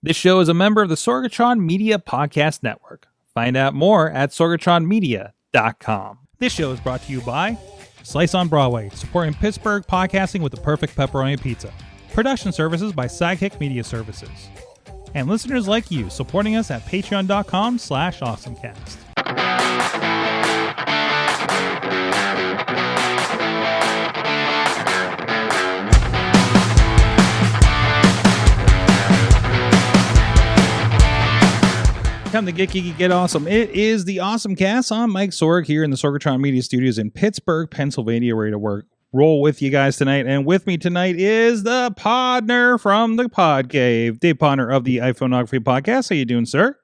This show is a member of the Sorgatron Media Podcast Network. Find out more at sorgatronmedia.com. This show is brought to you by Slice on Broadway, supporting Pittsburgh podcasting with the perfect pepperoni pizza. Production services by Sidekick Media Services. And listeners like you, supporting us at patreon.com/AwesomeCast. Come to Get Geeky, Get Awesome. It is the AwesomeCast. I'm Mike Sorg here in the Sorgatron Media Studios in Pittsburgh, Pennsylvania, ready to roll with you guys tonight. And with me tonight is the Podnar from the Pod Cave, Dave Podnar of the iPhoneography Podcast. How you doing, sir?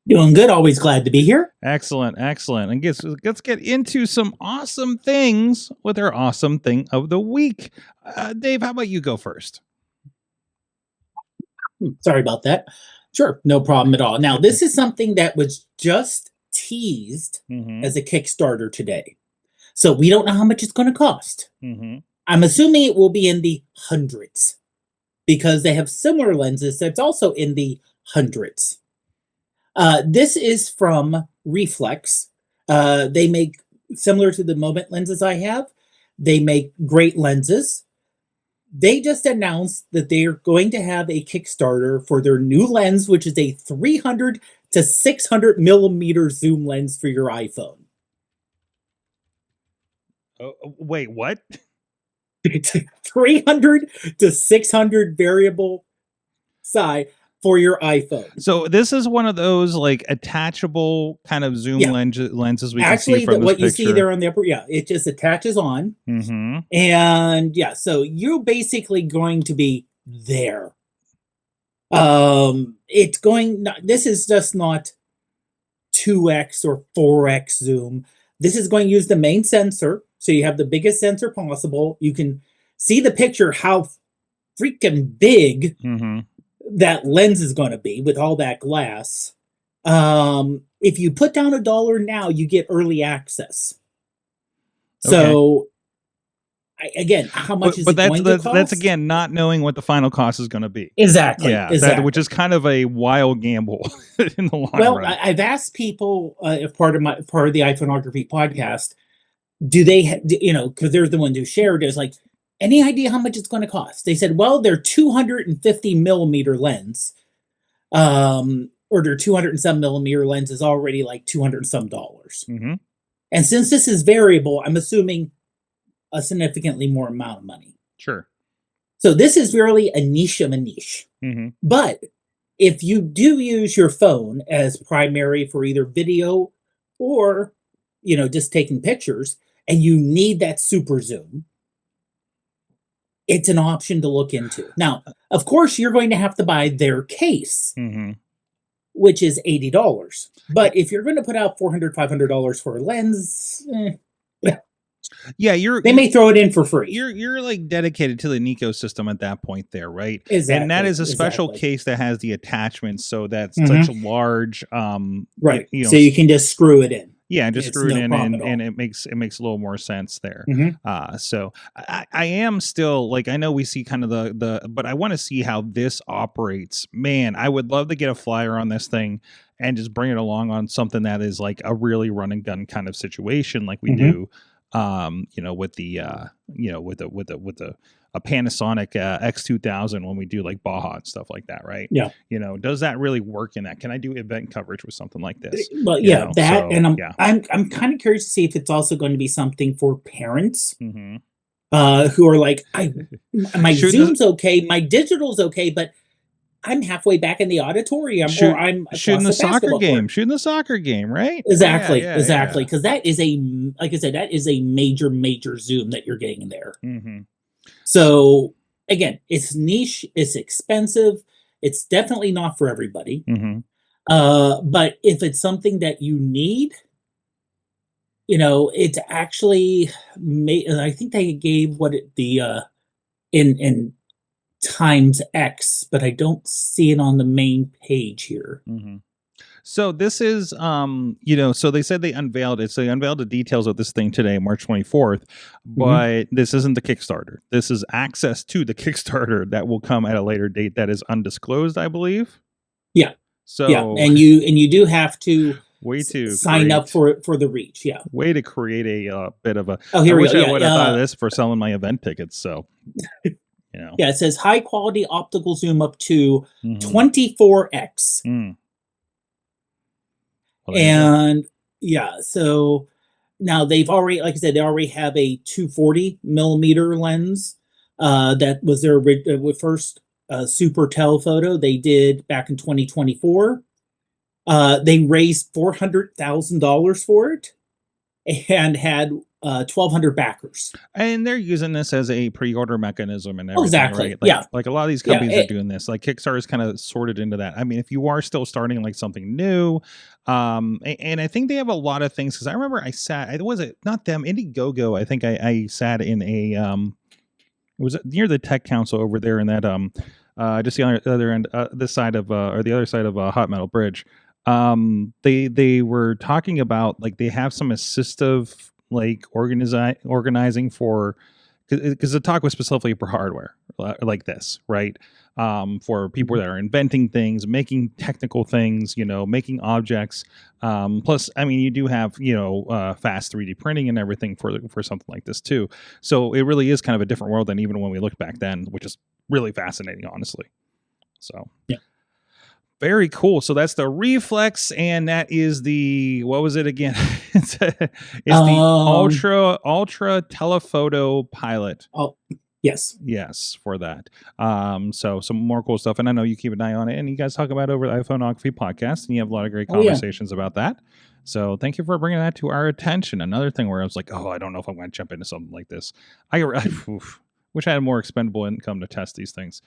Doing good. Always glad to be here. Excellent, excellent. And let's get into some awesome things with our awesome thing of the week. Dave, how about you go first? Sorry about that. Sure, no problem at all. Now, this is something that was just teased as a Kickstarter today. So we don't know how much it's going to cost. I'm assuming it will be in the hundreds because they have similar lenses that's also in the hundreds. This is from Reeflex. They make, similar to the Moment lenses I have, they make great lenses. They just announced that they are going to have a Kickstarter for their new lens, which is a 300 to 600 millimeter zoom lens for your iPhone. Oh, wait, what? 300 to 600 variable size for your iPhone. So this is one of those like attachable kind of zoom lenses we actually can see from this what picture. You see there on the upper, it just attaches on, and so you're basically going to be there. It's going. This is just not 2x or 4x zoom. This is going to use the main sensor, so you have the biggest sensor possible. You can see the picture how freaking big that lens is going to be with all that glass. If you put down $1 now, you get early access. So, again, how much is it going to cost? That's again not knowing what the final cost is going to be. Exactly. Yeah, exactly. Which is kind of a wild gamble in the long run. Well, I've asked people, if part of the iPhoneography podcast, do they, because they're the one who shared, is like, any idea how much it's going to cost? They said, well, their 250 millimeter lens, or their 200 and some millimeter lens is already like $200 and some dollars. And since this is variable, I'm assuming a significantly more amount of money. Sure. So this is really a niche of a niche. But if you do use your phone as primary for either video or, just taking pictures, and you need that super zoom, it's an option to look into. Now, of course, you're going to have to buy their case, which is $80. But if you're going to put out $400, $500 for a lens, they may throw it in for free. You're like dedicated to the ecosystem at that point there, right? Exactly. And that is a special case that has the attachments, so that's such a large right. So you can just screw it in. Yeah, just screw it in, and it makes a little more sense there. So I am still like, I know we see kind of but I want to see how this operates. Man, I would love to get a flyer on this thing and just bring it along on something that is like a really run and gun kind of situation, like we do, with a Panasonic X2000 when we do like Baja and stuff like that, right? Yeah. Does that really work in that? Can I do event coverage with something like this? Well, I'm kind of curious to see if it's also going to be something for parents who are like, my Zoom's okay, my digital's okay, but I'm halfway back in the auditorium, or I'm shooting the soccer game, right? Exactly. Because that is like I said, that is a major zoom that you're getting there. So again, it's niche, it's expensive, it's definitely not for everybody. But if it's something that you need, it's actually I think they gave in times X, but I don't see it on the main page here. So this is, so they said they unveiled it. So they unveiled the details of this thing today, March 24th, but this isn't the Kickstarter. This is access to the Kickstarter that will come at a later date that is undisclosed, I believe. Yeah. So yeah, and you do have to way to sign up for the reach. Yeah. Way to create a bit of a. Oh, here I we wish go. I would have thought of this for selling my event tickets. So, Yeah, it says high quality optical zoom up to 24x. Well, and so now they've already, like I said, they already have a 240 millimeter lens. That was their first super telephoto they did back in 2024. They raised $400,000 for it and had 1,200 backers. And they're using this as a pre-order mechanism and everything, exactly. right? Like a lot of these companies are doing this. Like Kickstarter is kind of sorted into that. I mean, if you are still starting like something new, and I think they have a lot of things, because I remember was it not them, Indiegogo? I think I sat in a it was near the Tech Council over there in that just the other end, this side of or the other side of Hot Metal Bridge. They were talking about, like, they have some assistive like organizing for, because the talk was specifically for hardware like this, right? For people that are inventing things, making technical things, making objects. Plus, I mean, you do have, fast 3D printing and everything for something like this too. So it really is kind of a different world than even when we look back then, which is really fascinating, honestly. So yeah. Very cool. So that's the Reeflex, and that is the, what was it again? it's the Ultra Telephoto Pilot. Oh, yes. Yes, for that. So some more cool stuff. And I know you keep an eye on it, and you guys talk about it over the iPhoneography podcast, and you have a lot of great conversations about that. So thank you for bringing that to our attention. Another thing where I was like, I don't know if I'm going to jump into something like this. I wish I had more expendable income to test these things.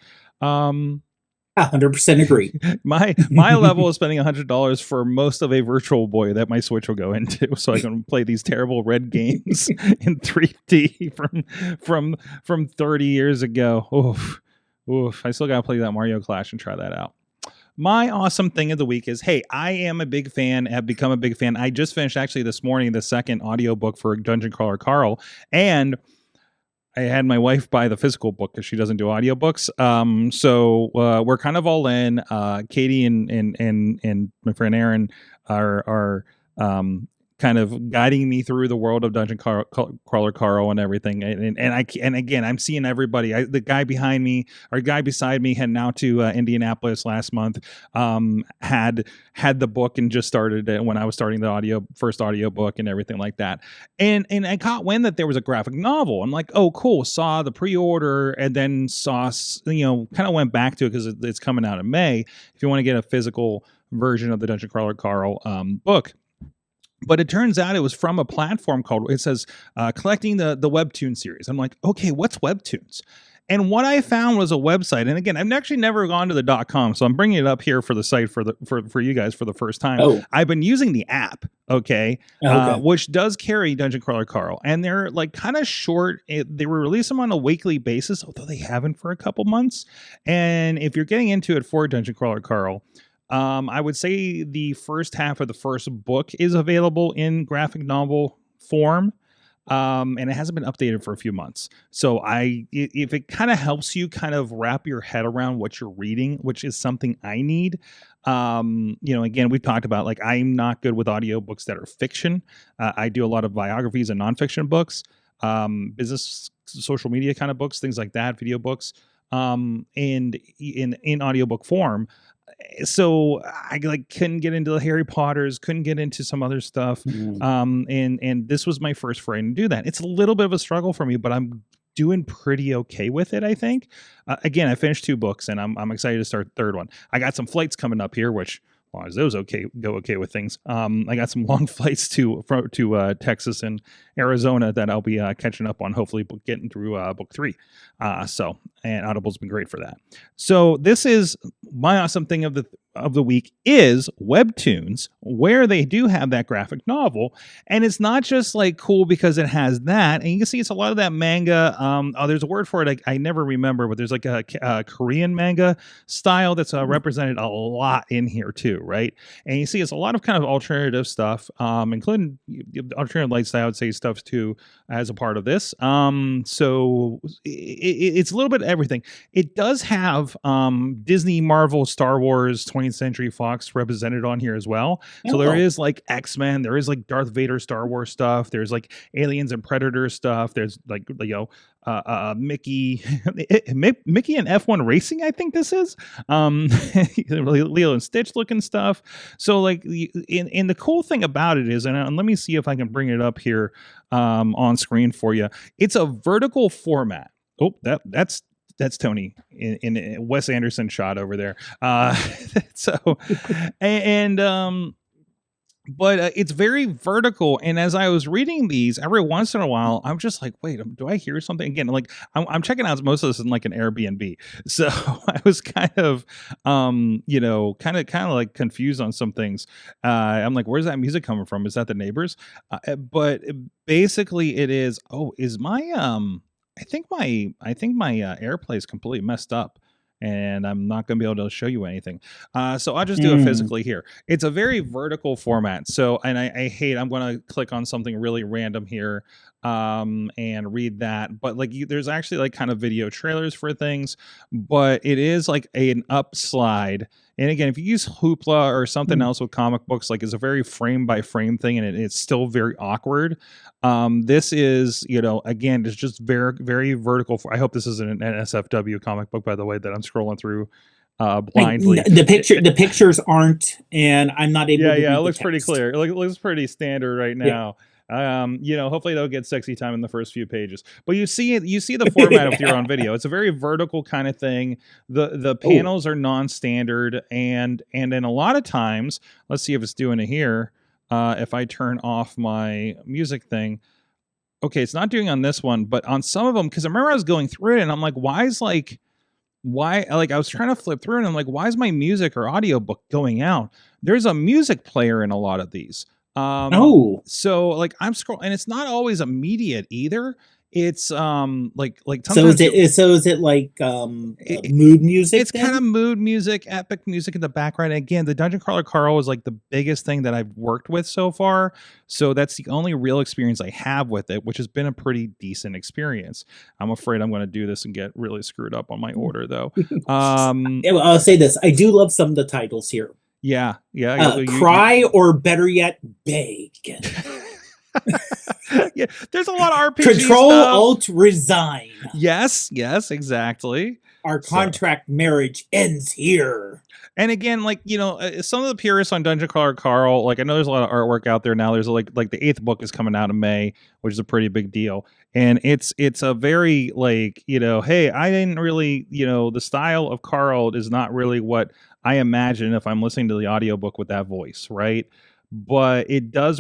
100% agree. My level is spending $100 for most of a Virtual Boy that my Switch will go into, so I can play these terrible red games in 3D from 30 years ago. Oof! I still gotta play that Mario Clash and try that out. My awesome thing of the week is, hey, I am a big fan, have become a big fan. I just finished actually this morning the second audiobook for Dungeon Crawler Carl, and I had my wife buy the physical book because she doesn't do audiobooks. So we're kind of all in. Katie and my friend Aaron are kind of guiding me through the world of Dungeon Crawler Carl and everything. And again, I'm seeing everybody. The guy behind me, or guy beside me, heading out to Indianapolis last month. Had the book and just started it when I was starting the first audio book and everything like that. And I caught wind that there was a graphic novel. I'm like, oh, cool. Saw the pre-order, and then saw, kind of went back to it because it's coming out in May. If you want to get a physical version of the Dungeon Crawler Carl book. But it turns out it was from a platform called, it says, collecting the Webtoon series. I'm like, okay, what's Webtoons? And what I found was a website. And again, I've actually never gone to the .com, so I'm bringing it up here for the site for you guys for the first time. Oh. I've been using the app, okay. Which does carry Dungeon Crawler Carl. And they're like kind of short. They were releasing them on a weekly basis, although they haven't for a couple months. And if you're getting into it for Dungeon Crawler Carl, I would say the first half of the first book is available in graphic novel form. And it hasn't been updated for a few months. So if it kind of helps you kind of wrap your head around what you're reading, which is something I need. Again, we've talked about, like, I'm not good with audiobooks that are fiction. I do a lot of biographies and nonfiction books, business, social media kind of books, things like that, video books, and in audiobook form. So I couldn't get into the Harry Potters, couldn't get into some other stuff. And this was my first foray to do that. It's a little bit of a struggle for me, but I'm doing pretty okay with it, I think. Again, I finished 2 books, and I'm excited to start the third one. I got some flights coming up here, which, as long as those go okay with things. I got some long flights to Texas and Arizona that I'll be catching up on, hopefully getting through book 3. And Audible's been great for that. So this is my awesome thing of the week is Webtoons, where they do have that graphic novel. And it's not just like cool because it has that. And you can see it's a lot of that manga. There's a word for it I never remember, but there's like a Korean manga style that's represented a lot in here too, right? And you see it's a lot of kind of alternative stuff, including alternative lifestyle, I would say, stuff too, as a part of this. So it's a little bit of everything. It does have Disney, Marvel, Star Wars, 20th Century Fox represented on here as well. So Oh. there is like X-Men, there is like Darth Vader Star Wars stuff, there's like Aliens and Predator stuff, there's like Mickey Mickey and F1 Racing, I think this is Lilo and Stitch looking stuff. So like and the cool thing about it is, and let me see if I can bring it up here on screen for you. It's a vertical format. Oh, that's Tony in Wes Anderson shot over there. So but it's very vertical. And as I was reading these, every once in a while, I'm just like, wait, do I hear something again? Like I'm checking out most of this in like an Airbnb. So I was kind of, kind of like confused on some things. I'm like, where's that music coming from? Is that the neighbors? But basically it is, is my, I think my AirPlay is completely messed up and I'm not going to be able to show you anything. So I'll just do it physically here. It's a very vertical format. So, and I'm going to click on something really random here and read that. But like there's actually like kind of video trailers for things, but it is like an upslide. And again, if you use Hoopla or something else with comic books, like it's a very frame by frame thing, and it's still very awkward. This is, again, it's just very, very vertical. I hope this isn't an NSFW comic book, by the way, that I'm scrolling through blindly. The pictures aren't, and I'm not able to read it looks pretty clear. It looks pretty standard right now. Hopefully they'll get sexy time in the first few pages, but you see the format of your own video. It's a very vertical kind of thing. The panels are non-standard, and then a lot of times, let's see if it's doing it here. If I turn off my music thing, okay, it's not doing on this one, but on some of them, because I remember I was going through it and I'm like, why I was trying to flip through and I'm like, why is my music or audiobook going out? There's a music player in a lot of these. So like I'm scrolling, and it's not always immediate either. It's like so is it like mood music? It's kind of mood music, epic music in the background. And again, the Dungeon Crawler Carl is like the biggest thing that I've worked with so far. So that's the only real experience I have with it, which has been a pretty decent experience. I'm afraid I'm going to do this and get really screwed up on my order though. I'll say this: I do love some of the titles here. Yeah. Cry, or better yet, beg. Yeah, there's a lot of RPG Control, stuff. Alt, resign. Yes, exactly. Our contract marriage ends here. And again, like, some of the purists on Dungeon Crawler Carl, like I know there's a lot of artwork out there now. There's like the 8th book is coming out in May, which is a pretty big deal. And it's a very like, hey, I didn't really, the style of Carl is not really what I imagine if I'm listening to the audiobook with that voice, right? But it does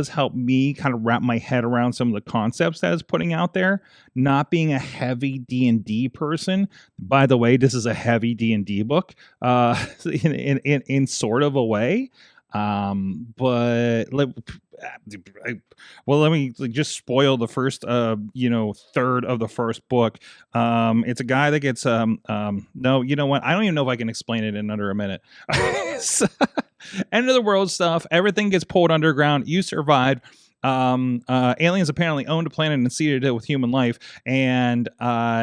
help me kind of wrap my head around some of the concepts that it's putting out there. Not being a heavy D&D person, by the way, this is a heavy D&D book, in sort of a way. But let me just spoil the first third of the first book. It's a guy that gets no, you know what, I don't even know if I can explain it in under a minute. End of the world stuff, everything gets pulled underground, you survive. Aliens apparently owned a planet and seeded it with human life, and they're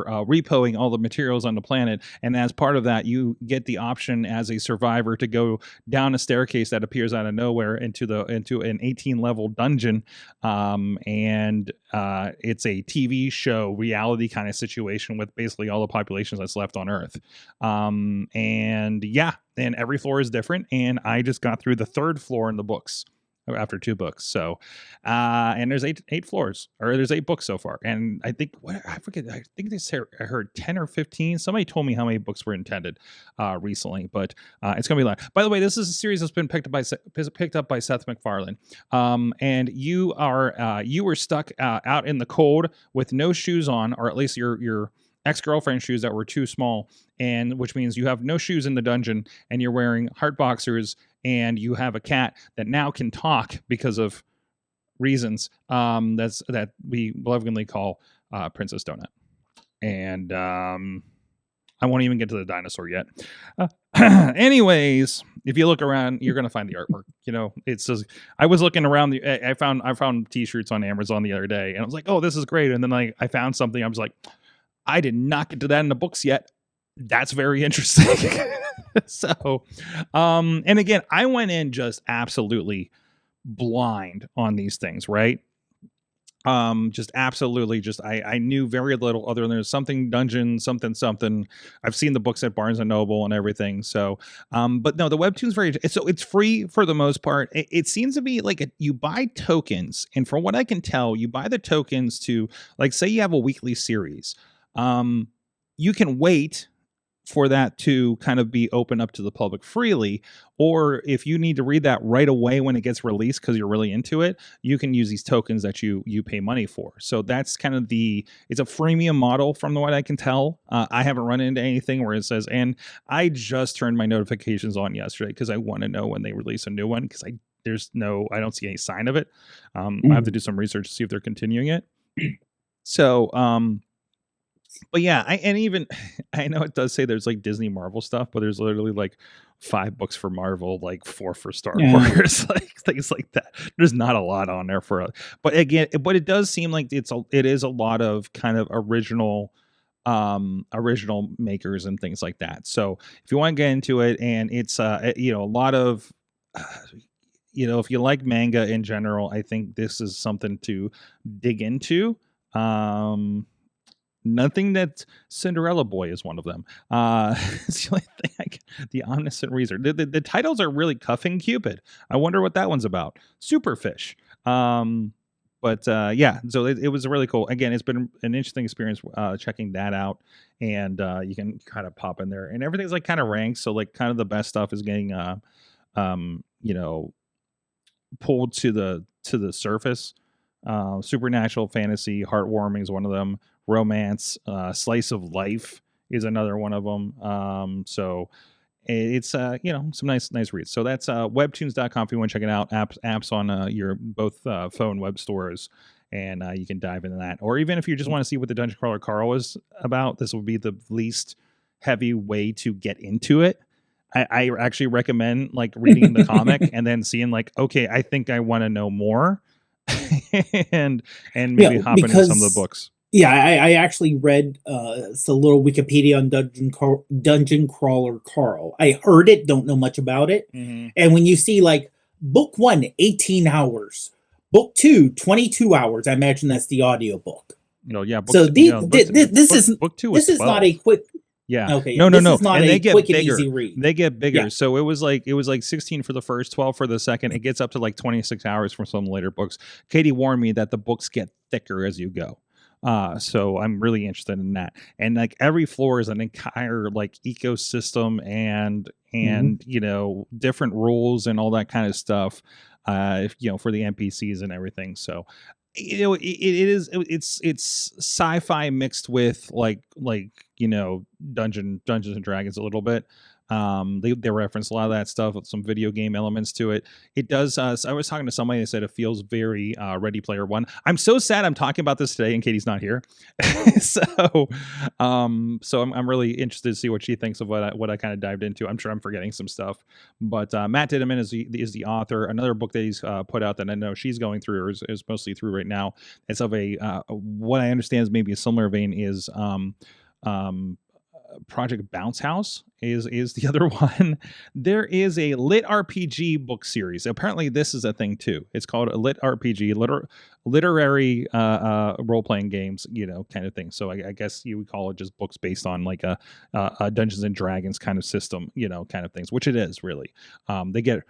repoing all the materials on the planet. And as part of that, you get the option as a survivor to go down a staircase that appears out of nowhere into an 18-level dungeon. And it's a TV show reality kind of situation with basically all the populations that's left on Earth. And every floor is different. And I just got through the 3rd floor in the books after 2 books. So, and there's eight floors, or there's 8 books so far. And I think, I think I heard 10 or 15. Somebody told me how many books were intended recently, but it's going to be a lot. By the way, this is a series that's been picked up by Seth MacFarlane. And you were stuck out in the cold with no shoes on, or at least your ex-girlfriend's shoes that were too small, and which means you have no shoes in the dungeon, and you're wearing heart boxers, and you have a cat that now can talk because of reasons that we lovingly call Princess Donut. And I won't even get to the dinosaur yet. Anyways, if you look around, you're gonna find the artwork. It says, I was looking around I found t-shirts on Amazon the other day, and I was like, oh, this is great. And then I found something. I was like, I did not get to that in the books yet. that's very interesting. So, and again, I went in just absolutely blind on these things, right? Just absolutely, just I knew very little other than there's something dungeon, something. I've seen the books at Barnes and Noble and everything. So, but no, the Webtoon's so it's free for the most part. It seems to be like you buy tokens, and from what I can tell, you buy the tokens to, like, say you have a weekly series. You can wait for that to kind of be open up to the public freely, or if you need to read that right away when it gets released because you're really into it, you can use these tokens that you pay money for. So that's kind of it's a freemium model from what I can tell. I haven't run into anything where it says, and I just turned my notifications on yesterday because I want to know when they release a new one, because I don't see any sign of it. I have to do some research to see if they're continuing it. So but yeah, I know it does say there's like Disney Marvel stuff, but there's literally like 5 books for Marvel, like 4 for Star Wars, like things like that. There's not a lot on there but again, but it does seem like it is a lot of kind of original makers and things like that. So if you want to get into it, and it's a lot of if you like manga in general, I think this is something to dig into. Nothing that Cinderella Boy is one of them. It's the only thing the Omniscient Reason. The titles are really cuffing Cupid. I wonder what that one's about. Superfish. But yeah, so it was really cool. Again, it's been an interesting experience checking that out, and you can kind of pop in there, and everything's like kind of ranked. So like kind of the best stuff is getting pulled to the surface. Supernatural, fantasy, heartwarming is one of them. Romance, slice of life is another one of them. So it's some nice reads. So that's webtoons.com if you want to check it out. Apps on your both phone web stores, and you can dive into that. Or even if you just want to see what the Dungeon Crawler Carl is about, this will be the least heavy way to get into it. I actually recommend like reading the comic and then seeing like, okay, I think I want to know more. and maybe hop into some of the books. Yeah, I actually read it's a little Wikipedia on Dungeon Crawler Carl. I heard it, don't know much about it. Mm-hmm. And when you see like book 1, 18 hours, book 2, 22 hours, I imagine that's the audiobook. Yeah. So this is not a quick. Yeah. Okay. No. Is not and they get quick bigger. And easy read. They get bigger. Yeah. So it was like 16 for the first, 12 for the second. It gets up to like 26 hours for some later books. Katie warned me that the books get thicker as you go. So I'm really interested in that. And like every floor is an entire like ecosystem and different rules and all that kind of stuff. For the NPCs and everything. So it's sci-fi mixed with like Dungeons and Dragons a little bit. They reference a lot of that stuff with some video game elements to it. It does. So I was talking to somebody that said it feels very Ready Player One. I'm so sad I'm talking about this today and Katie's not here. So I'm really interested to see what she thinks of what I kind of dived into. I'm sure I'm forgetting some stuff, but Matt Dittman is the author. Another book that he's put out that I know she's going through or is mostly through right now. It's of what I understand is maybe a similar vein is Project Bounce House is the other one. There is a lit RPG book series. Apparently this is a thing too. It's called a lit RPG, literary role-playing games, kind of thing. So I guess you would call it just books based on like a Dungeons and Dragons kind of system, kind of things, which it is really. They get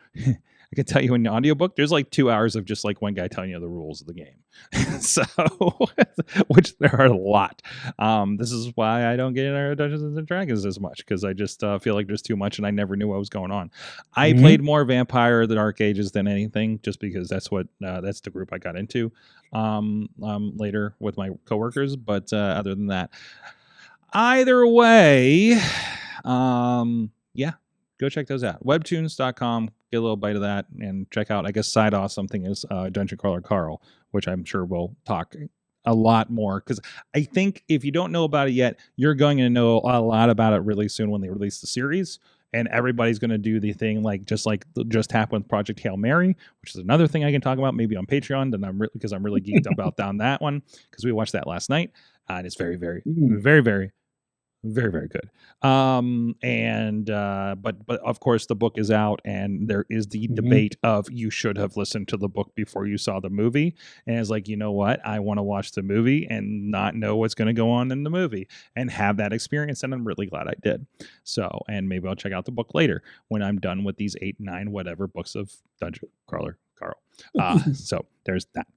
I can tell you in the audiobook, there's like 2 hours of just like one guy telling you the rules of the game. So, which there are a lot. This is why I don't get into Dungeons and Dragons as much, because I just feel like there's too much and I never knew what was going on. I played more Vampire the Dark Ages than anything, just because that's the group I got into later with my coworkers. But other than that, either way, yeah. Go check those out. Webtoons.com. Get a little bite of that and check out, I guess, side off something is Dungeon Crawler Carl, which I'm sure we'll talk a lot more. Because I think if you don't know about it yet, you're going to know a lot about it really soon when they release the series. And everybody's going to do the thing like just happened with Project Hail Mary, which is another thing I can talk about maybe on Patreon. Then because I'm really geeked about down that one because we watched that last night. And it's very, very, very, very Very, very good. But of course the book is out, and there is the debate of you should have listened to the book before you saw the movie. And it's like, you know what? I want to watch the movie and not know what's going to go on in the movie and have that experience. And I'm really glad I did. So, and maybe I'll check out the book later when I'm done with these 8, 9, whatever books of Dungeon Crawler Carl. So there's that.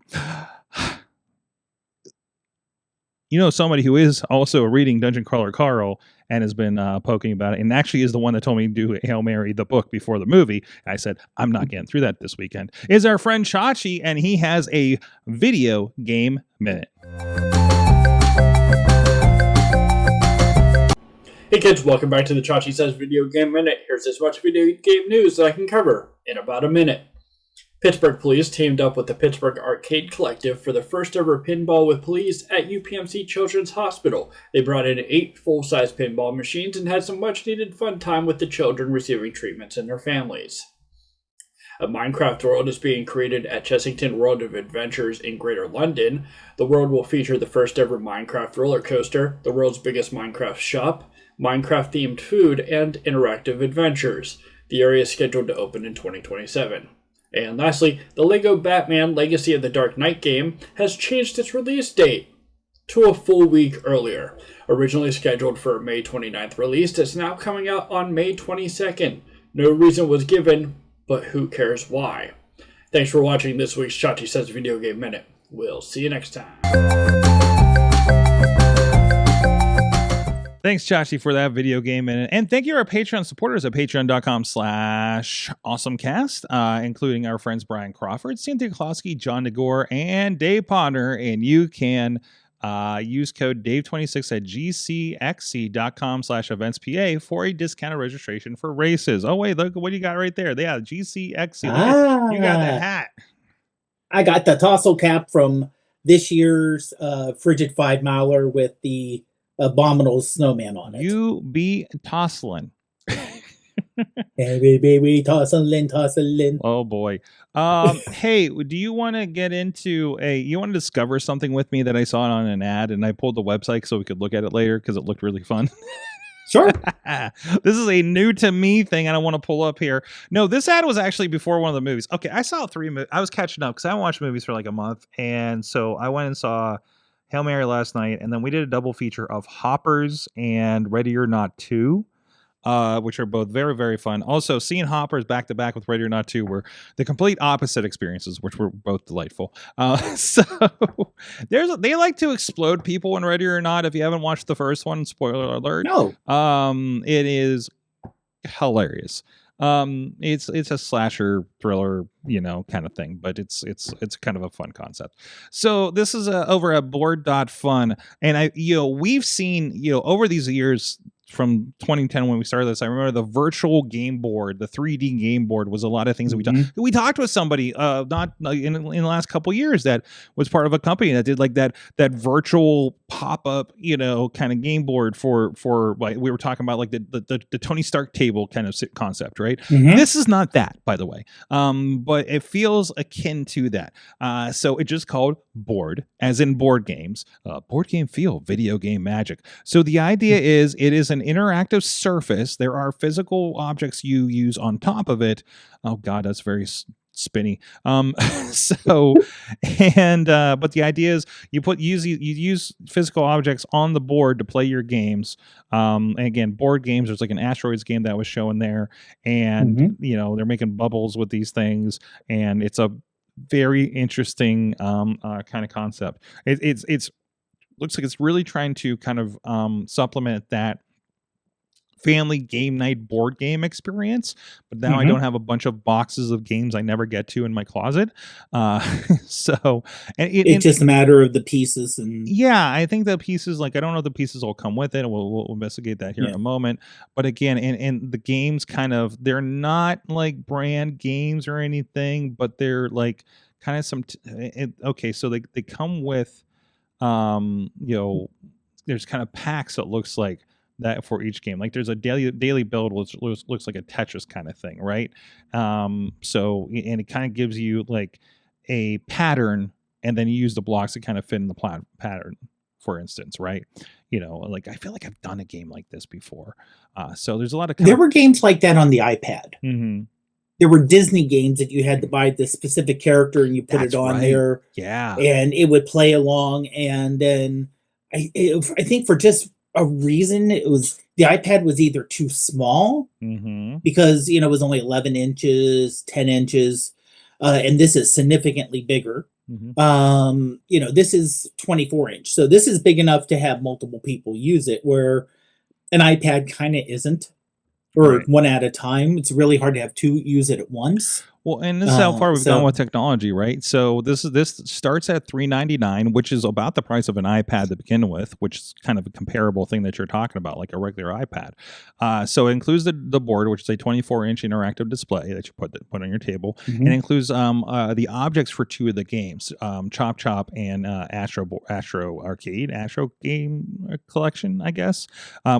You know, somebody who is also reading Dungeon Crawler Carl and has been poking about it, and actually is the one that told me to do Hail Mary, the book, before the movie. I said, I'm not getting through that this weekend, is our friend Chachi, and he has a video game minute. Hey kids, welcome back to the Chachi Says Video Game Minute. Here's as much video game news that I can cover in about a minute. Pittsburgh Police teamed up with the Pittsburgh Arcade Collective for the first ever pinball with police at UPMC Children's Hospital. They brought in 8 full-size pinball machines and had some much-needed fun time with the children receiving treatments and their families. A Minecraft world is being created at Chessington World of Adventures in Greater London. The world will feature the first ever Minecraft roller coaster, the world's biggest Minecraft shop, Minecraft-themed food, and interactive adventures. The area is scheduled to open in 2027. And lastly, the LEGO Batman Legacy of the Dark Knight game has changed its release date to a full week earlier. Originally scheduled for May 29th release, it's now coming out on May 22nd. No reason was given, but who cares why? Thanks for watching this week's Chachi Says Video Game Minute. We'll see you next time. Thanks, Chachi, for that video game minute. And thank you to our Patreon supporters at patreon.com/AwesomeCast, including our friends Brian Crawford, Cynthia Klosky, John DeGore, and Dave Podnar. And you can use code Dave26 at gcxc.com/eventspa for a discounted registration for races. Oh, wait, look what you got right there. Yeah, GCXC. You got the hat. I got the tassel cap from this year's Frigid 5 Miler with the abominable snowman on it. You be tosslin'. Hey, baby, tosslin'. Oh boy. Hey, do you want to get into you want to discover something with me that I saw on an ad, and I pulled the website so we could look at it later because it looked really fun. Sure. This is a new to me thing, and I want to pull up here. No, this ad was actually before one of the movies. Okay, I saw 3 movies. I was catching up because I haven't watched movies for like a month, and so I went and saw Hail Mary last night, and then we did a double feature of Hoppers and Ready or Not 2, which are both very, very fun. Also, seeing Hoppers back to back with Ready or Not 2 were the complete opposite experiences, which were both delightful. So they like to explode people in Ready or Not. If you haven't watched the first one, spoiler alert. No. It is hilarious. It's a slasher thriller, kind of thing, but it's kind of a fun concept. So this is over at Board.fun, and we've seen, over these years from 2010 when we started this, I remember the virtual game board, the 3D game board was a lot of things that we talked. We talked with somebody not in the last couple of years that was part of a company that did like that virtual pop-up, kind of game board for like we were talking about like the Tony Stark table kind of concept, right? This is not that, by the way, but it feels akin to that. So it's just called Board, as in board games, board game feel, video game magic. So the idea is it is an interactive surface. There are physical objects you use on top of it. Oh God, that's very spinny. But the idea is you use physical objects on the board to play your games. And again, board games, there's like an asteroids game that was shown there, and they're making bubbles with these things, and it's a very interesting kind of concept. It's looks like it's really trying to kind of supplement that family game night board game experience, but now I don't have a bunch of boxes of games I never get to in my closet. So it's just a matter of the pieces, and I think the pieces, like I don't know if the pieces will come with it. We'll investigate that here in a moment. But again, and the games they're not like brand games or anything, but they're like kind of some okay, so they come with there's kind of packs that looks like that for each game. Like there's a daily build which looks like a Tetris kind of thing, right? So and it kind of gives you like a pattern, and then you use the blocks to kind of fit in the pattern. for instance, right? Like I feel like I've done a game like this before. So there's a lot of there were games like that on the iPad. Mm-hmm. There were Disney games that you had to buy the specific character and you put That's it on right. there. Yeah. And it would play along. And then I think for just a reason, the iPad was either too small because, it was only 11 inches, 10 inches. And this is significantly bigger. This is 24 inch. So this is big enough to have multiple people use it, where an iPad kind of isn't. Or one at a time. It's really hard to have two use it at once. Well, and this is how far we've gone with technology, right? So this starts at $399, which is about the price of an iPad to begin with, which is kind of a comparable thing that you're talking about, like a regular iPad. So it includes the board, which is a 24-inch interactive display that you put on your table. And it includes the objects for two of the games, Chop Chop and Astro Game Collection, I guess,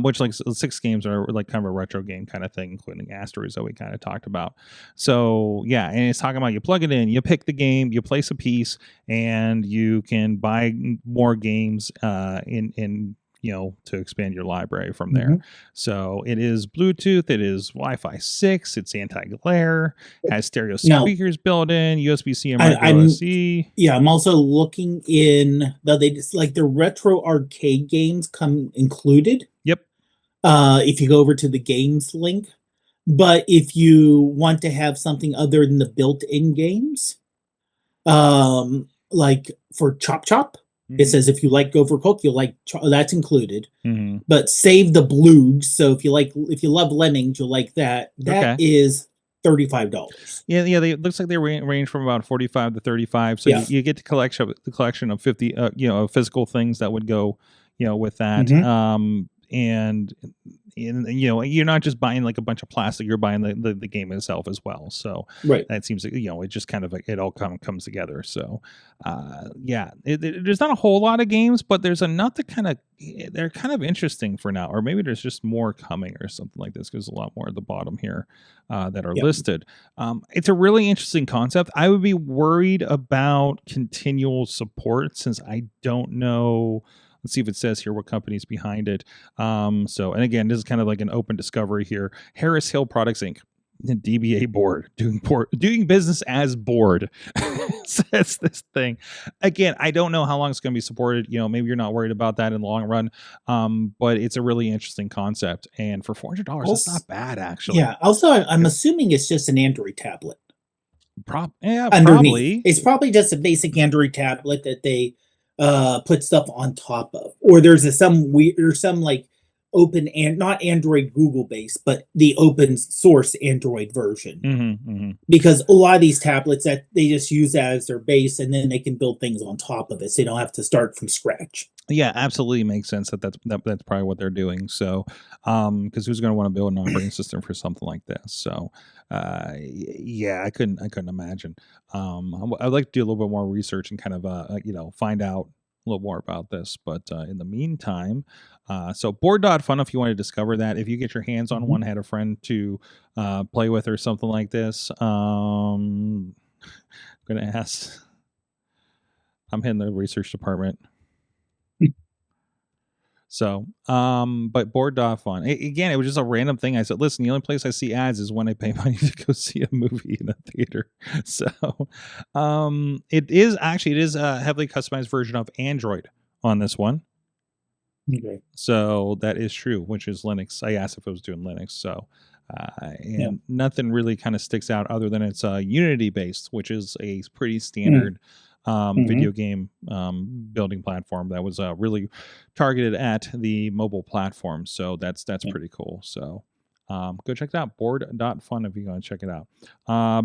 which like 6 games are like kind of a retro game kind of thing, including Asteroids that we kind of talked about. So yeah, and it's talking about you plug it in, you pick the game, you place a piece, and you can buy more games to expand your library from there. So it is Bluetooth, it is Wi-Fi 6, it's anti-glare, has stereo speakers built in, USB-C and micro SD. Yeah, I'm also looking in, they just like the retro arcade games come included. Yep. If you go over to the games link. But if you want to have something other than the built-in games, like for Chop Chop, it says if you like Gopher Cook, you'll like that's included. But Save the Bloogs, so if you love Lemmings, you'll like that. That is $35. Yeah. They looks like they range from about 45 to 35. So you get the collection of 50, physical things that would go, with that. And you're not just buying like a bunch of plastic, you're buying the game itself as well. So that seems like, it just kind of like it all comes together. So there's not a whole lot of games, but there's enough to they're kind of interesting for now, or maybe there's just more coming or something like this, because a lot more at the bottom here that are listed. It's a really interesting concept. I would be worried about continual support, since I don't know. Let's see if it says here what company's behind it. And again, this is kind of like an open discovery here. Harris Hill Products Inc. DBA Board, doing business as Board, says this thing. Again, I don't know how long it's going to be supported. Maybe you're not worried about that in the long run. But it's a really interesting concept. And for $400, that's not bad, actually. Yeah. Also, I'm assuming it's just an Android tablet. Probably. It's probably just a basic Android tablet that they put stuff on top of, or there's some like open and not Android Google based, but the open source Android version. Because a lot of these tablets that they just use as their base, and then they can build things on top of it, so they don't have to start from scratch. Yeah, absolutely makes sense that's probably what they're doing. So, because who's going to want to build an operating system for something like this? So, I couldn't imagine. I'd like to do a little bit more research and kind of find out a little more about this. But in the meantime, so Board.fun, if you want to discover that, if you get your hands on one, had a friend to play with or something like this, I'm gonna ask. I'm hitting the research department. So, but Board.fun, again, it was just a random thing. I said, listen, the only place I see ads is when I pay money to go see a movie in a theater. So, it is a heavily customized version of Android on this one. Okay. So that is true, which is Linux. I asked if it was doing Linux. So, nothing really kind of sticks out other than it's Unity based, which is a pretty standard video game building platform that was really targeted at the mobile platform. So that's pretty cool. So go check it out. Board.fun if you want to check it out.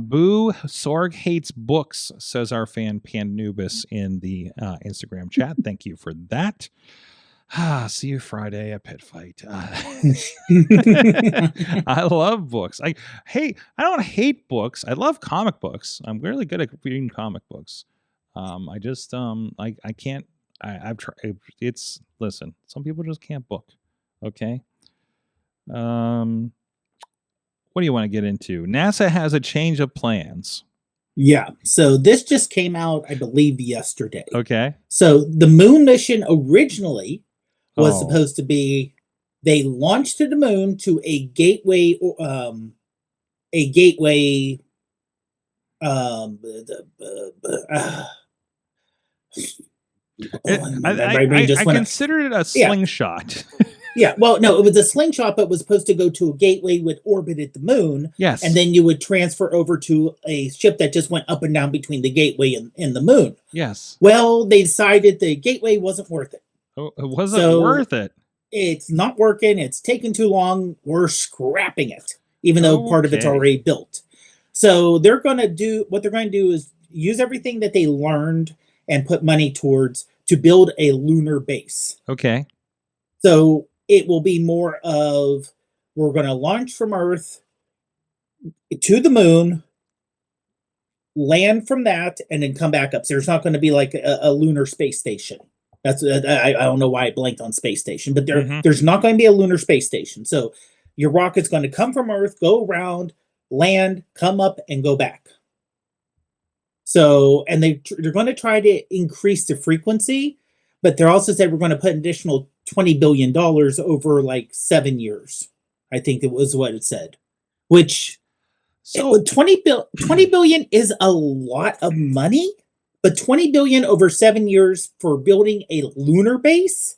Boo Sorg hates books, says our fan Panubis in the Instagram chat. Thank you for that. See you Friday at Pit Fight. I love books. I don't hate books. I love comic books. I'm really good at reading comic books. I just I can't. I've tried. Listen. Some people just can't book. Okay. What do you want to get into? NASA has a change of plans. Yeah. So this just came out, I believe, yesterday. Okay. So the moon mission originally was supposed to be, they launched to the moon to a gateway, um, I considered it a slingshot. Yeah, well, no, it was a slingshot, but was supposed to go to a gateway would orbited the moon. Yes. And then you would transfer over to a ship that just went up and down between the gateway and the moon. Yes. Well, they decided the gateway wasn't worth it. Oh, it wasn't worth it. It's not working. It's taking too long. We're scrapping it, even though part of it's already built. So what they're going to do is use everything that they learned and put money towards to build a lunar base. Okay. So it will be more of, we're going to launch from Earth to the moon, land from that, and then come back up. So there's not going to be like a lunar space station. That's I don't know why I blanked on space station, but there's not going to be a lunar space station. So your rocket's going to come from Earth, go around, land, come up, and go back. So, and they're going to try to increase the frequency, but they're also said we're going to put an additional $20 billion over like 7 years. I think it was what it said, which 20 billion is a lot of money, but 20 billion over 7 years for building a lunar base.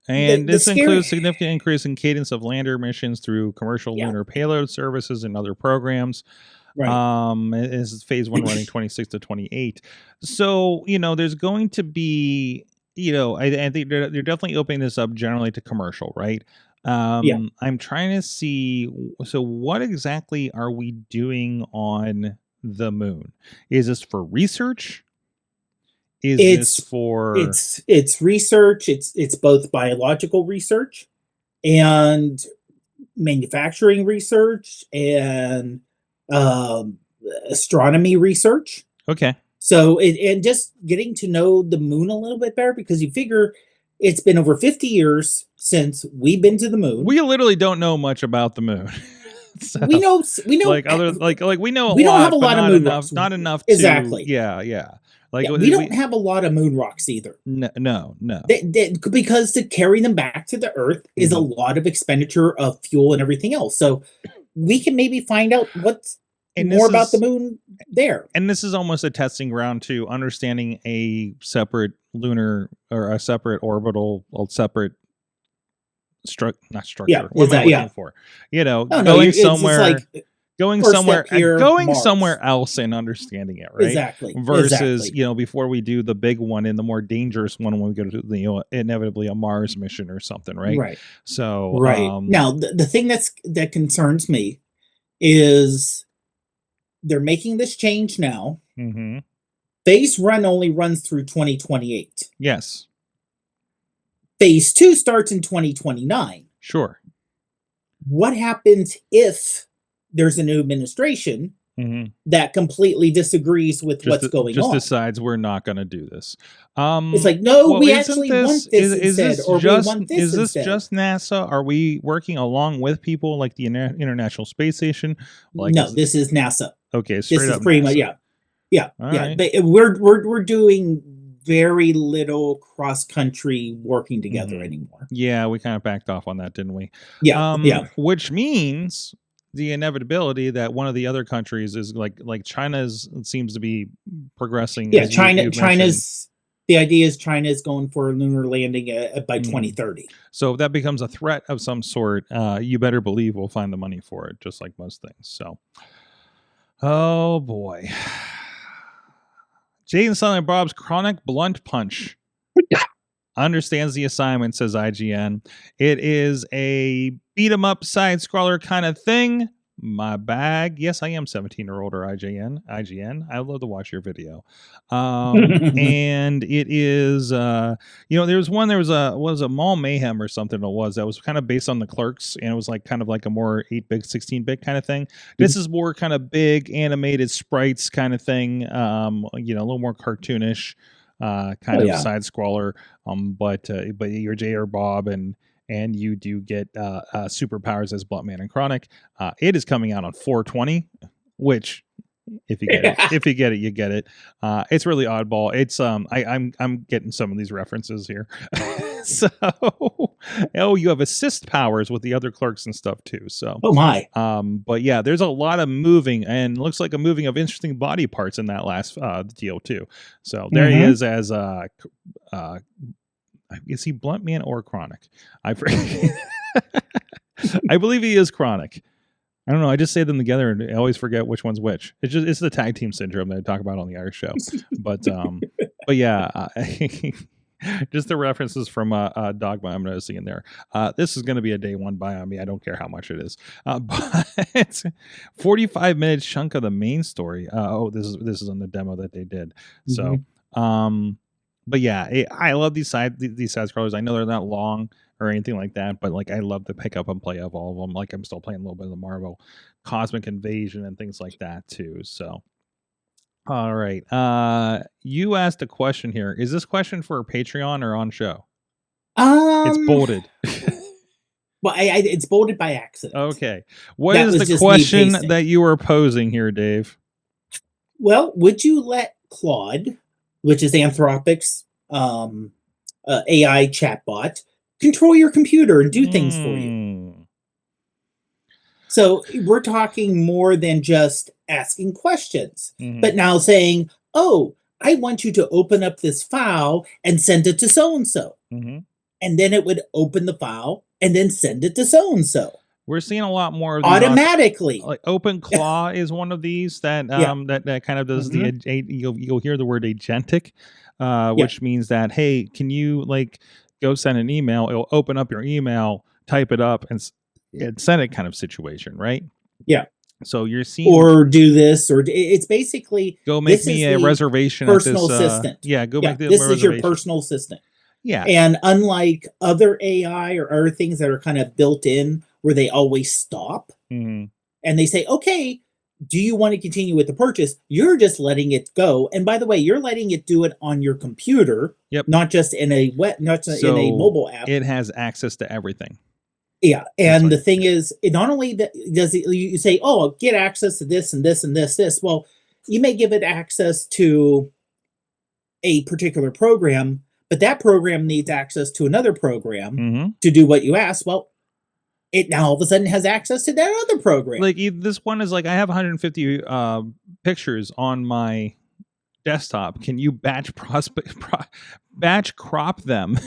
And this includes significant increase in cadence of lander missions through commercial lunar payload services and other programs. Right. Is phase 1 running 26 to 28. So, there's going to be, I think they're definitely opening this up generally to commercial, right? I'm trying to see, so what exactly are we doing on the moon? Is this for research? It's research. It's both biological research and manufacturing research and astronomy research. Okay. So and just getting to know the moon a little bit better, because you figure it's been over 50 years since we've been to the moon. We literally don't know much about the moon. So, we know we know we know we don't have a lot of moon rocks. Not enough to, exactly. We don't have a lot of moon rocks either. No. Because to carry them back to the Earth is a lot of expenditure of fuel and everything else. So we can maybe find out what's more about the moon there. And this is almost a testing ground to understanding a separate lunar or a separate orbital, separate not structure. Yeah, what am I looking for? Going somewhere else and understanding it, right? Exactly. Versus, before we do the big one and the more dangerous one when we go to inevitably a Mars mission or something, right? Right. So now the thing that concerns me is they're making this change now. Mm-hmm. Phase 1 only runs through 2028. Yes. Phase 2 starts in 2029. Sure. What happens if there's a new administration that completely disagrees with what's going on? Just decides we're not going to do this. It's like, no, we actually want this instead, or we want this Is this instead. just NASA? Are we working along with people like the International Space Station? No, this is NASA. Okay, straight this up is pretty NASA. much, yeah. Right. But we're doing very little cross country working together anymore. Yeah, we kind of backed off on that, didn't we? Yeah. Which means the inevitability that one of the other countries is like China's seems to be progressing. Yeah, China's the idea is China's going for a lunar landing by 2030. So if that becomes a threat of some sort, you better believe we'll find the money for it, just like most things. So, oh boy. Jay and Silent Bob's chronic blunt punch understands the assignment, says IGN. It is a beat 'em up side scroller kind of thing. My bag. Yes, I am 17 or older. IGN. I love to watch your video. And it is, there was a Mall Mayhem or something. That was kind of based on the Clerks, and it was like kind of like a more 8-bit, 16-bit kind of thing. This is more kind of big animated sprites kind of thing. A little more cartoonish, side scroller. But you're Jay or Bob, and you do get superpowers as Bluntman and Chronic. It is coming out on 4/20, which If you get it, if you get it, you get it. It's really oddball. It's I'm getting some of these references here. So, you have assist powers with the other clerks and stuff too. So, oh my. But yeah, there's a lot of moving, and looks like a moving of interesting body parts in that last deal too. So there he is as is he Blunt Man or Chronic? I forget. I believe he is Chronic. I don't know. I just say them together and I always forget which one's which. It's the tag team syndrome that I talk about on the Irish show. But yeah, just the references from Dogma I'm noticing in there. This is going to be a day one buy on me. I don't care how much it is. But it's 45-minute chunk of the main story. This is on the demo that they did. So, but yeah, I love these side scrollers. I know they're not long or anything like that, but like I love the pick up and play of all of them. Like I'm still playing a little bit of the Marvel Cosmic Invasion and things like that too. So, all right, you asked a question here. Is this question for Patreon or on show? It's bolded. Well, it's bolded by accident. Okay, what is the question that you were posing here, Dave? Well, would you let Claude, which is Anthropic's AI chatbot, control your computer and do things for you? So we're talking more than just asking questions, but now saying, oh, I want you to open up this file and send it to so-and-so. And then it would open the file and then send it to so-and-so. We're seeing a lot more of automatically. Like OpenClaw is one of these that that kind of does you'll hear the word agentic, which means that, hey, can you like go send an email? It'll open up your email, type it up, and send it kind of situation, right? Yeah. So you're seeing, or do this, or it's basically go make me a reservation. Personal at this, assistant. Go make this is your personal assistant. Yeah. And unlike other AI or other things that are kind of built in where they always stop and they say, okay, do you want to continue with the purchase? You're just letting it go. And by the way, you're letting it do it on your computer, not just in a in a mobile app. It has access to everything. Yeah. And the thing is, it not only does it, you say, oh, I'll get access to this and this and this. Well, you may give it access to a particular program, but that program needs access to another program to do what you asked. Well, it now all of a sudden has access to that other program. Like this one is like, I have 150 pictures on my desktop. Can you batch crop them?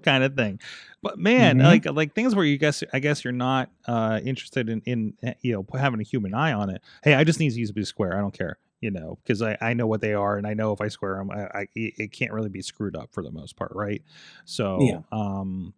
Kind of thing. But man, like things where I guess you're not interested in having a human eye on it. Hey, I just need to use a square. I don't care. Because I know what they are, and I know if I square them, it can't really be screwed up for the most part, right? So,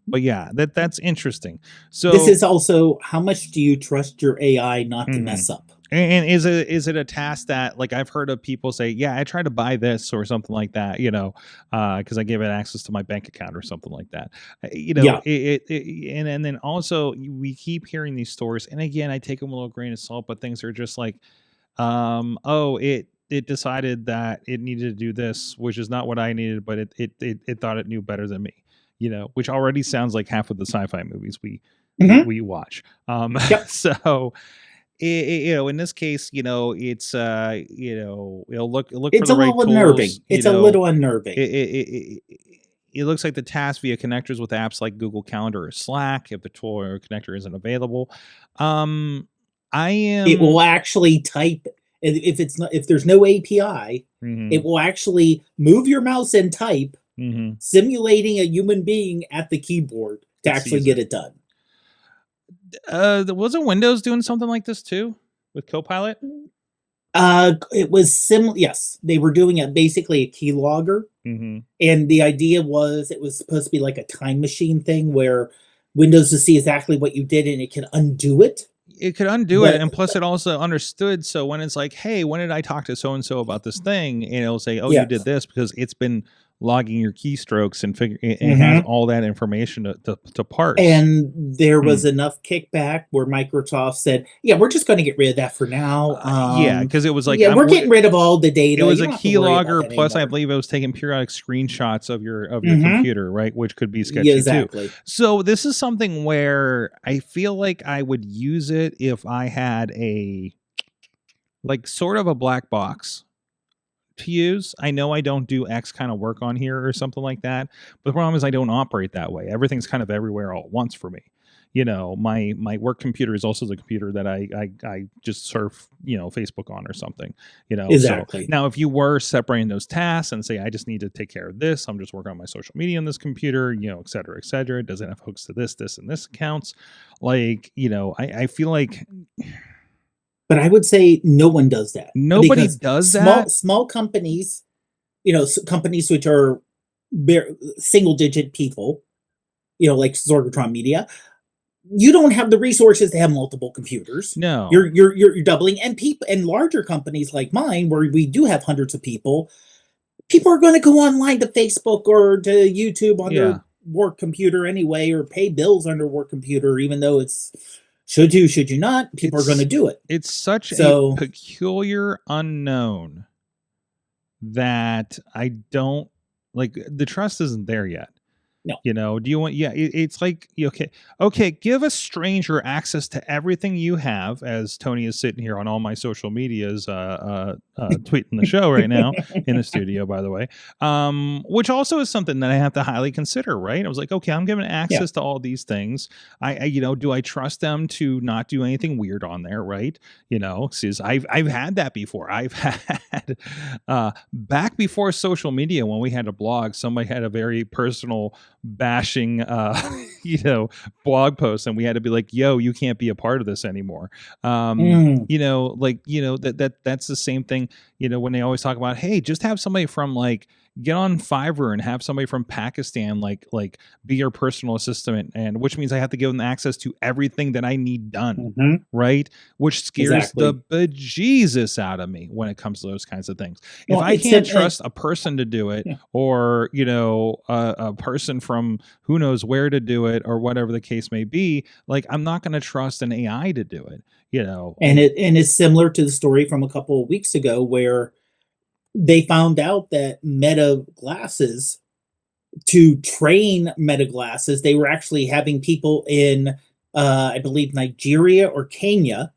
but yeah, that's interesting. So this is also, how much do you trust your AI not to mess up? And is it a task that, like, I've heard of people say, yeah, I tried to buy this or something like that, because I gave it access to my bank account or something like that, and then also we keep hearing these stories, and again, I take them with a little grain of salt, but things are just like, it decided that it needed to do this, which is not what I needed, but it thought it knew better than me, which already sounds like half of the sci-fi movies we watch. So in this case, it's it'll look it's for the right little tools, unnerving. It's a little unnerving. It looks like the task via connectors with apps like Google Calendar or Slack, if the tool or connector isn't available. It will actually type, if there's no API, it will actually move your mouse and type, simulating a human being at the keyboard to actually get it done. Wasn't Windows doing something like this too with Copilot? It was similar. Yes, they were doing basically a keylogger, and the idea was it was supposed to be like a time machine thing where Windows to see exactly what you did and it can undo it. It could undo it, and plus it also understood. So when it's like, hey, when did I talk to so and so about this thing? And it'll say, oh, you did this because it's been logging your keystrokes and it has all that information to parse. And there was enough kickback where Microsoft said, yeah, we're just going to get rid of that for now. Because it was like, we're getting rid of all the data. It was a keylogger, plus I believe it was taking periodic screenshots of your computer, right? Which could be sketchy too. So this is something where I feel like I would use it if I had a like sort of a black box to use. I know I don't do X kind of work on here or something like that, but the problem is I don't operate that way. Everything's kind of everywhere all at once for me. My work computer is also the computer that I just surf, Facebook on or something, Exactly. So now if you were separating those tasks and say, I just need to take care of this, I'm just working on my social media on this computer, et cetera, et cetera. Does it have hooks to this, and this accounts? Like, I feel like. But I would say no one does that. Nobody does that. Small companies, companies which are single-digit people, like Sorgatron Media, you don't have the resources to have multiple computers. No, you're doubling, and larger companies like mine, where we do have hundreds of people are going to go online to Facebook or to YouTube on their work computer anyway, or pay bills on their work computer, even though it's. Should you not? People are going to do it. It's such a peculiar unknown that I don't like. The trust isn't there yet. No. Do you want? Yeah, it's like okay. Give a stranger access to everything you have. As Tony is sitting here on all my social medias, tweeting the show right now in the studio, by the way. Which also is something that I have to highly consider. Right? I was like, okay, I'm giving access to all these things. I do I trust them to not do anything weird on there? Right? Because I've had that before. I've had back before social media, when we had a blog, somebody had a very personal bashing blog post, and we had to be like, yo, you can't be a part of this anymore. That's the same thing, when they always talk about, hey, just have somebody from like get on Fiverr and have somebody from Pakistan like be your personal assistant, and which means I have to give them access to everything that I need done, right? Which scares the bejesus out of me when it comes to those kinds of things. If I can't trust a person to do it, or a person from who knows where to do it, or whatever the case may be, like I'm not going to trust an AI to do it. And it's similar to the story from a couple of weeks ago where they found out that Meta glasses, to train Meta glasses, they were actually having people in, I believe, Nigeria or Kenya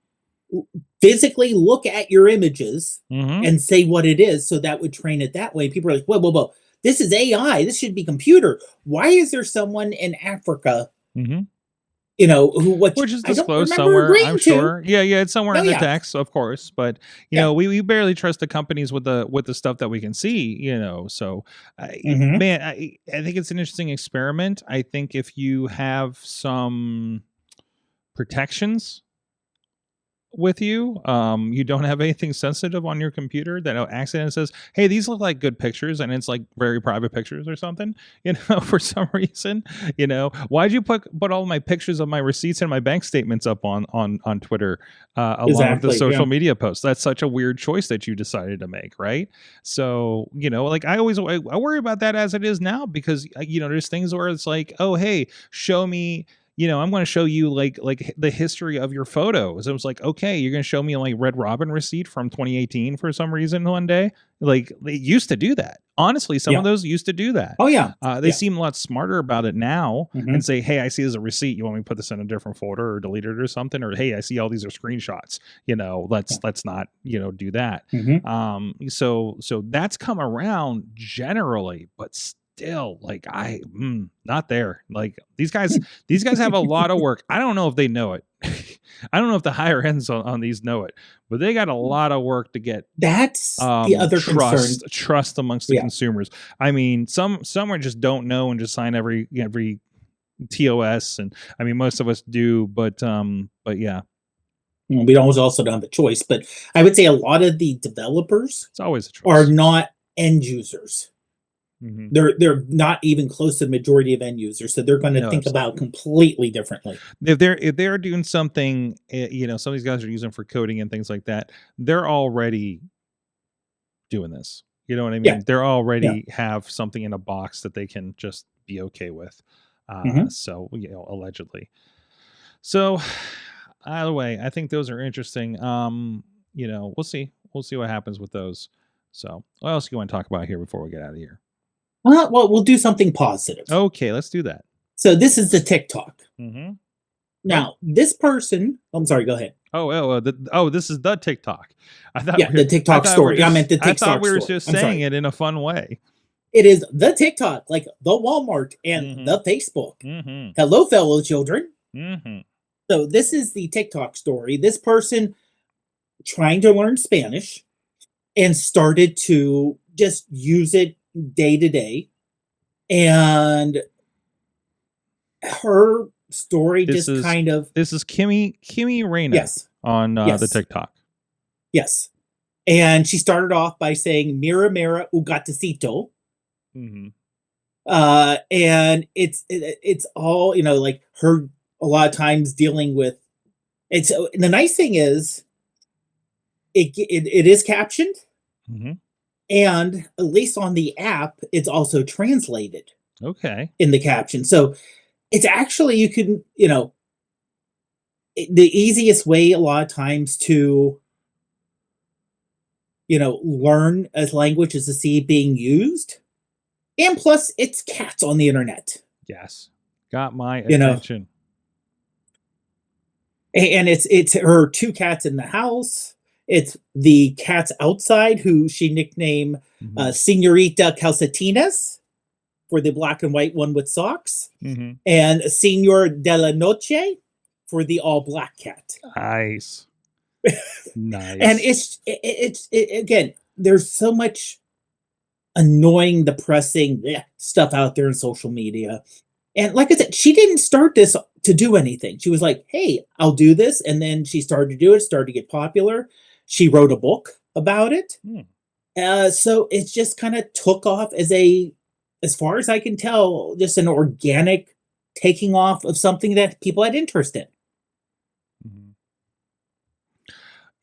physically look at your images and say what it is. So that would train it that way. People are like, whoa. This is AI. This should be computer. Why is there someone in Africa, which is disclosed somewhere, I'm sure. Yeah, it's somewhere in the text, of course. But we barely trust the companies with the stuff that we can see. So man, I think it's an interesting experiment. I think if you have some protections with you, you don't have anything sensitive on your computer that accident says, hey, these look like good pictures, and it's like very private pictures or something, for some reason. Why'd you put all my pictures of my receipts and my bank statements up on Twitter along with the social media posts? That's such a weird choice that you decided to make, right? So like I worry about that as it is now, because there's things where it's like, oh, hey, show me, I'm going to show you like the history of your photos. It was like, okay, you're going to show me like Red Robin receipt from 2018 for some reason one day. Like they used to do that. Honestly, some of those used to do that. Oh yeah. They seem a lot smarter about it now and say, hey, I see there's a receipt. You want me to put this in a different folder or delete it or something? Or, hey, I see all these are screenshots. Let's not, do that. So that's come around generally, but still, like not there. Like these guys have a lot of work. I don't know if they know it. I don't know if the higher ends on these know it, but they got a lot of work to get. That's the other trust amongst the consumers. I mean, some just don't know and just sign every TOS, and I mean most of us do, but yeah. We also don't have a choice, but I would say a lot of the developers, it's always a choice, are not end users. They're not even close to the majority of end users, so they're going to think about completely differently. If they're doing something, some of these guys are using for coding and things like that, they're already doing this. You know what I mean? Yeah. They're already have something in a box that they can just be okay with. So allegedly. So either way, I think those are interesting. We'll see what happens with those. So what else do you want to talk about here before we get out of here? Well, we'll do something positive. Okay, let's do that. So this is the TikTok. Now, this person... I'm sorry, go ahead. This is the TikTok. I thought the TikTok story. I meant the TikTok story. I thought we were just saying it in a fun way. It is the TikTok, like the Walmart and the Facebook. Hello, fellow children. So this is the TikTok story. This person trying to learn Spanish and started to just use it day to day. And her story this is Kimmy Raina on the TikTok. Yes. And she started off by saying mira mira un gatecito. And it's all, like her a lot of times dealing with it. So the nice thing is it is captioned, and at least on the app it's also translated in the caption. So it's actually, you can, the easiest way a lot of times to learn a language is to see it being used. And plus, it's cats on the internet. Yes. Got my attention. And it's her 2 cats in the house. It's the cats outside, who she nicknamed Senorita Calcetines for the black and white one with socks. And Senor de la Noche for the all black cat. Nice. Nice. And it's again, there's so much annoying, depressing stuff out there in social media. And like I said, she didn't start this to do anything. She was like, hey, I'll do this. And then she started to do it, started to get popular. She wrote a book about it. So it just kind of took off as far as I can tell, just an organic taking off of something that people had interest in.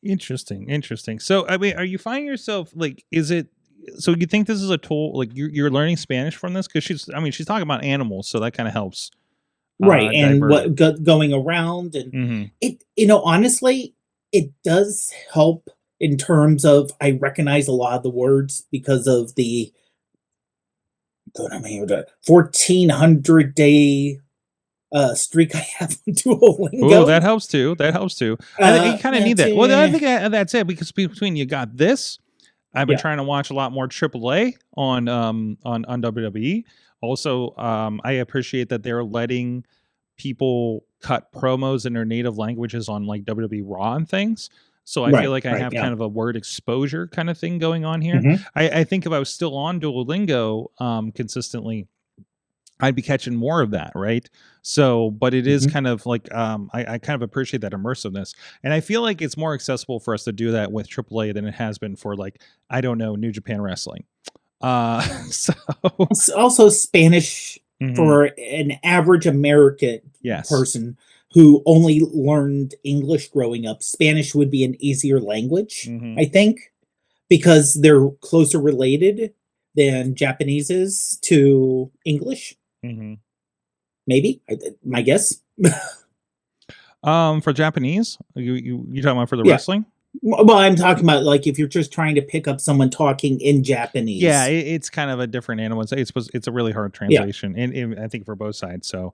Interesting. So, I mean, are you finding yourself, like, so you think this is a tool, like you're learning Spanish from this? Because she's talking about animals, so that kind of helps. Right. And what going around, and it, honestly, it does help in terms of, I recognize a lot of the words because of the 1,400 day streak I have on Duolingo. Oh, that helps too. I think you kind of need that. Well, I think that's it, because between you got this, I've been trying to watch a lot more AAA on WWE. Also, I appreciate that they're letting people cut promos in their native languages on like WWE Raw and things. So I feel like I have kind of a word exposure kind of thing going on here. I think if I was still on Duolingo consistently, I'd be catching more of that, right? So, but it is kind of like, I kind of appreciate that immersiveness. And I feel like it's more accessible for us to do that with AAA than it has been for, like, I don't know, New Japan Wrestling. So it's also Spanish for an average American person who only learned English growing up. Spanish would be an easier language, I think, because they're closer related than Japanese is to English. Maybe, my guess. For Japanese, you talking about for the wrestling? Well, I'm talking about, like, if you're just trying to pick up someone talking in Japanese. Yeah, it's kind of a different animal. It's a really hard translation, and I think for both sides. So,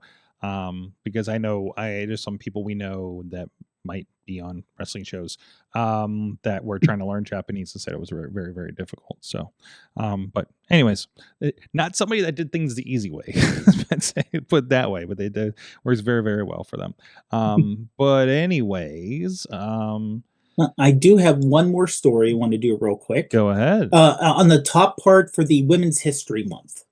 because I know there's some people we know that might be on wrestling shows that were trying to learn Japanese and said it was very, very, very difficult. So, but anyways, not somebody that did things the easy way, put it that way, but they did works very, very well for them. But anyways, I do have one more story I want to do real quick. Go ahead. On the top part for the Women's History Month.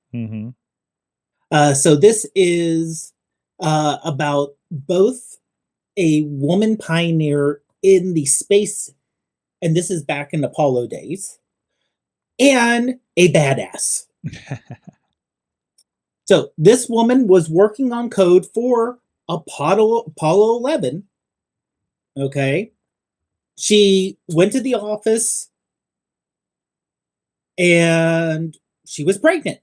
So this is about both a woman pioneer in the space, and this is back in Apollo days, and a badass. So this woman was working on code for Apollo 11. Okay. She went to the office and she was pregnant.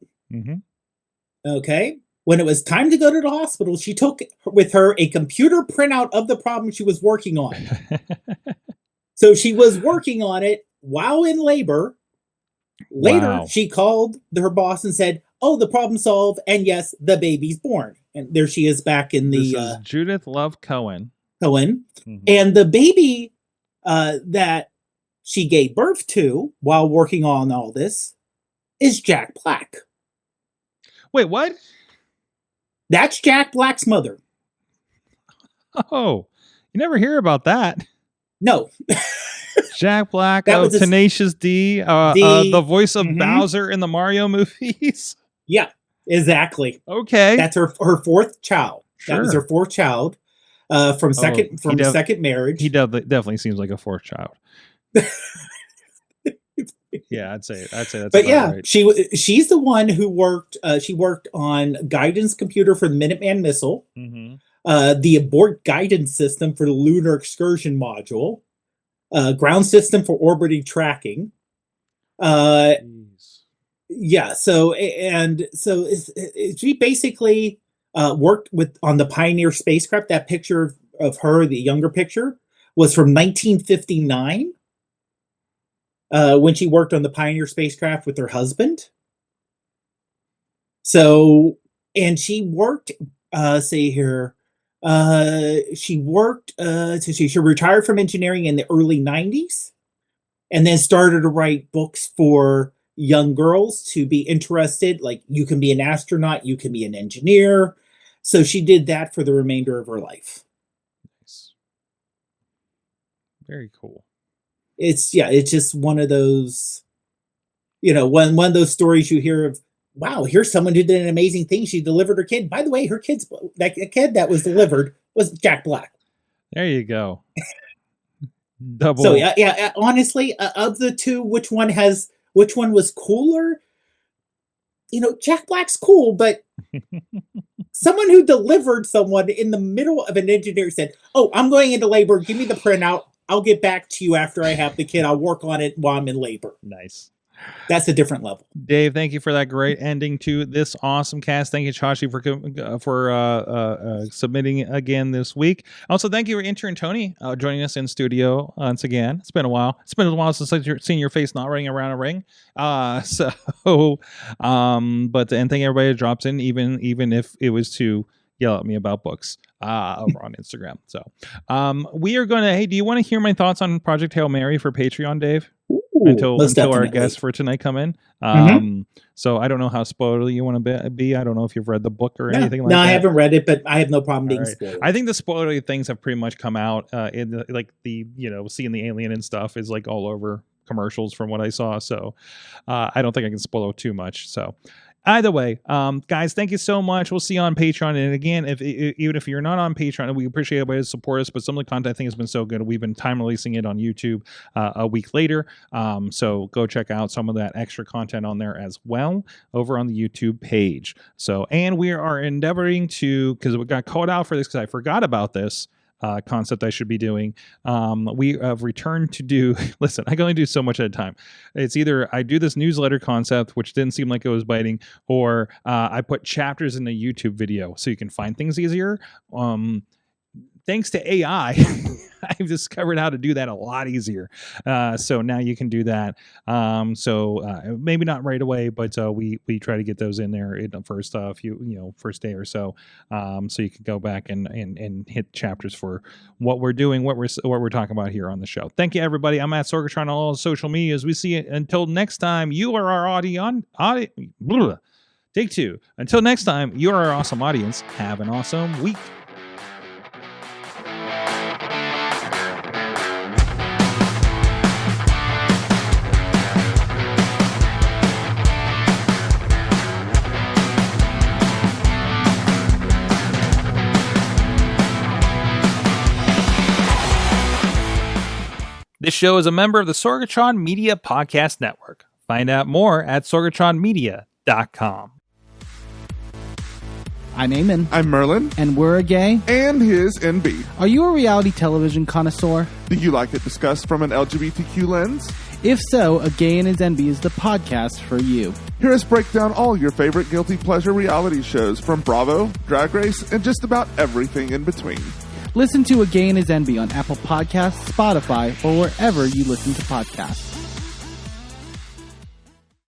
Okay. When it was time to go to the hospital, she took with her a computer printout of the problem she was working on. So she was working on it while in labor. Later, she called her boss and said, oh, the problem solved. And yes, the baby's born. And there she is back in the... This is Judith Love Cohen. Cohen. And the baby that she gave birth to while working on all this is Jack Black. Wait, what? That's Jack Black's mother. Oh, you never hear about that. No. Jack Black, was Tenacious D, the voice of Bowser in the Mario movies. Yeah, exactly. Okay. That's her fourth child. Sure. That was her fourth child from second marriage. He definitely seems like a fourth child. Yeah, I'd say that's. But yeah, right. she's the one who worked. She worked on guidance computer for the Minuteman missile, the abort guidance system for the lunar excursion module, ground system for orbiting tracking. Yeah, so she basically worked on the Pioneer spacecraft. That picture of her, the younger picture, was from 1959. When she worked on the Pioneer spacecraft with her husband. So, and she worked, she retired from engineering in the early 90s and then started to write books for young girls to be interested. Like, you can be an astronaut, you can be an engineer. So she did that for the remainder of her life. Nice. Very cool. It's just one of those, one of those stories you hear of, wow, here's someone who did an amazing thing. She delivered her kid. By the way, a kid that was delivered was Jack Black. There you go. Double. So yeah. Honestly, of the two, which one was cooler? Jack Black's cool, but someone who delivered someone in the middle of an engineer said, "Oh, I'm going into labor. Give me the printout. I'll get back to you after I have the kid. I'll work on it while I'm in labor." Nice. That's a different level. Dave, thank you for that great ending to this awesome cast. Thank you, Chachi, for submitting again this week. Also, thank you, intern Tony, joining us in studio once again. It's been a while. It's been a while since I've seen your face not running around a ring. And thank everybody that drops in, even if it was to yell at me about books over on Instagram. So we are going to, hey, do you want to hear my thoughts on Project Hail Mary for Patreon, Dave? Until our guests for tonight come in. So I don't know how spoiler you want to be. I don't know if you've read the book or anything like that. No, I haven't read it, but I have no problem being spoiled. I think the spoiler things have pretty much come out in seeing the alien and stuff is like all over commercials from what I saw. So I don't think I can spoil too much. So either way, guys, thank you so much. We'll see you on Patreon. And again, even if you're not on Patreon, we appreciate everybody to support us. But some of the content I think has been so good. We've been time releasing it on YouTube a week later. So go check out some of that extra content on there as well over on the YouTube page. So, and we are endeavoring to, because we got called out for this because I forgot about this concept I should be doing. We have returned to do, listen, I can only do so much at a time. It's either I do this newsletter concept, which didn't seem like it was biting, or I put chapters in the YouTube video so you can find things easier. Thanks to AI, I've discovered how to do that a lot easier. So now you can do that. Maybe not right away, but we try to get those in there in the first first day or so. So you can go back and hit chapters for what we're doing, what we're talking about here on the show. Thank you, everybody. I'm at Sorgatron on all social medias. We see you until next time. You are our Take two. Until next time, you are our awesome audience. Have an awesome week. This show is a member of the Sorgatron Media Podcast Network. Find out more at sorgatronmedia.com. I'm Eamon. I'm Merlin. And we're a gay. And his NB. Are you a reality television connoisseur? Do you like it discussed from an LGBTQ lens? If so, A Gay and His NB is the podcast for you. Hear us break down all your favorite guilty pleasure reality shows from Bravo, Drag Race, and just about everything in between. Listen to A Gay and His NB on Apple Podcasts, Spotify, or wherever you listen to podcasts.